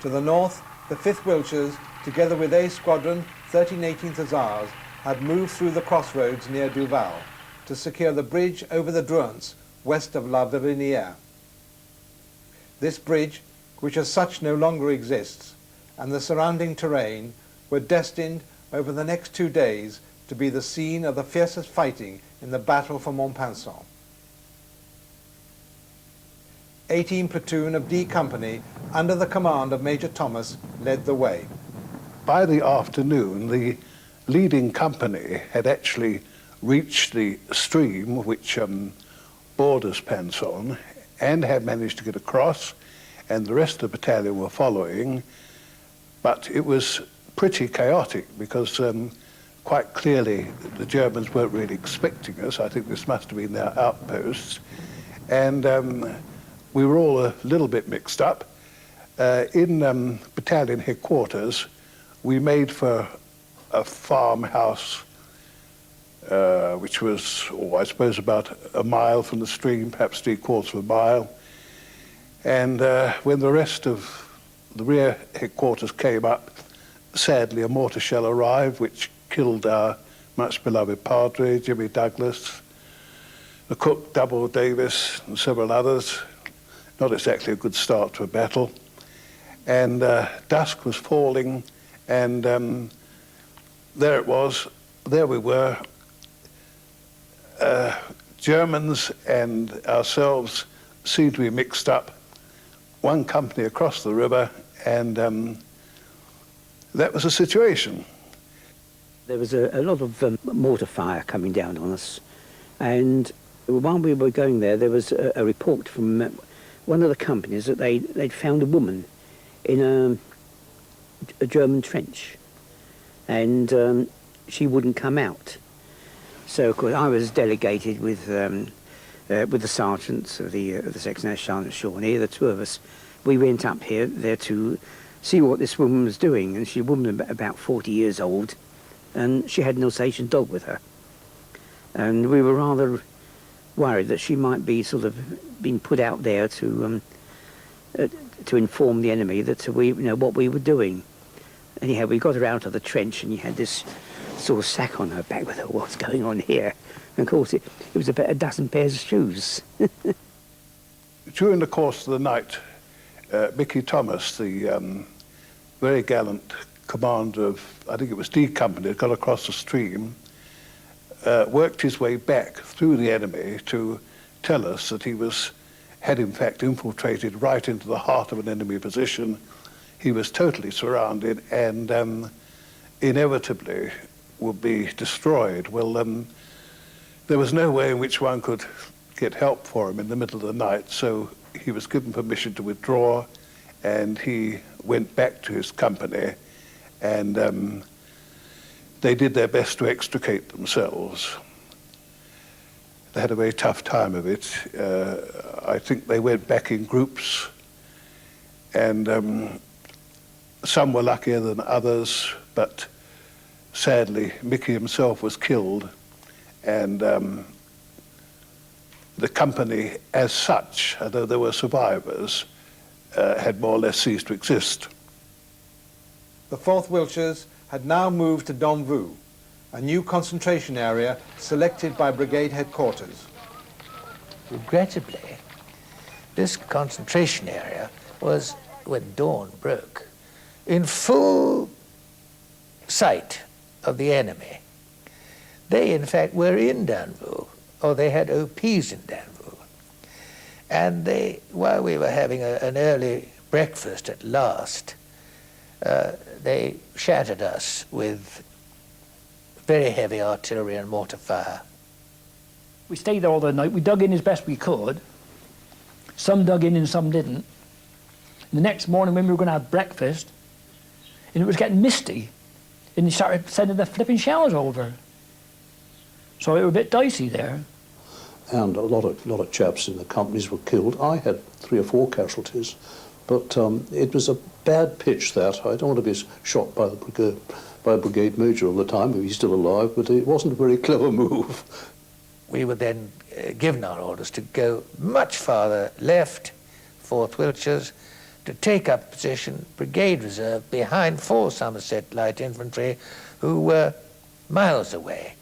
To the north, the 5th Wiltshires, together with A Squadron, 1318th Hussars, had moved through the crossroads near Duval to secure the bridge over the Durance, west of La Vérinière. This bridge, which as such no longer exists, and the surrounding terrain were destined over the next 2 days to be the scene of the fiercest fighting in the battle for Montpinçon. 18 platoon of D Company, under the command of Major Thomas, led the way. By the afternoon, the leading company had actually reached the stream which borders Pinçon and had managed to get across, and the rest of the battalion were following, but it was pretty chaotic because quite clearly the Germans weren't really expecting us. I think this must have been their outposts, and we were all a little bit mixed up. In battalion headquarters, we made for a farmhouse which was, I suppose, about a mile from the stream, perhaps 3/4 of a mile. And when the rest of the rear headquarters came up, sadly a mortar shell arrived which killed our much beloved Padre, Jimmy Douglas, the cook, Double Davis, and several others. Not exactly a good start to a battle. And dusk was falling, and there it was, there we were, Germans and ourselves seemed to be mixed up, one company across the river, and that was the situation. There was a lot of mortar fire coming down on us, and while we were going there was a report from one of the companies that they'd found a woman in a German trench, and she wouldn't come out. So of course I was delegated with the sergeants of the section, Sergeant Shawnee, the two of us. We went up there to see what this woman was doing, and she was a woman about 40 years old, and she had an Alsatian dog with her, and we were rather worried that she might be sort of being put out there to inform the enemy that what we were doing. Anyhow, we got her out of the trench, and you had this sort of sack on her back with her, what's going on here? And of course it was about a dozen pairs of shoes. During the course of the night, Mickey Thomas, the very gallant commander of, I think it was D Company, had got across the stream, worked his way back through the enemy to tell us that he had in fact infiltrated right into the heart of an enemy position. He was totally surrounded and inevitably would be destroyed. Well, there was no way in which one could get help for him in the middle of the night, so he was given permission to withdraw, and he went back to his company, and they did their best to extricate themselves. They had a very tough time of it. I think they went back in groups, and some were luckier than others, but sadly Mickey himself was killed, and the company as such, although there were survivors, had more or less ceased to exist. The 4th Wiltshires had now moved to Donvaux, a new concentration area selected by brigade headquarters. Regrettably, this concentration area was, when dawn broke, in full sight of the enemy. They, in fact, were in Donvaux, or they had OPs in Donvaux. And while we were having an early breakfast at last, they shattered us with very heavy artillery and mortar fire. We stayed there all the night. We dug in as best we could. Some dug in and some didn't. And the next morning when we were going to have breakfast, and it was getting misty, and they started sending the flipping shells over. So it was a bit dicey there. And a lot of chaps in the companies were killed. I had 3 or 4 casualties, but it was a bad pitch that. I don't want to be shot by a brigade major all the time, if he's still alive, but it wasn't a very clever move. We were then given our orders to go much farther left, 4th Wiltshires, to take up position, brigade reserve, behind 4 Somerset Light Infantry who were miles away.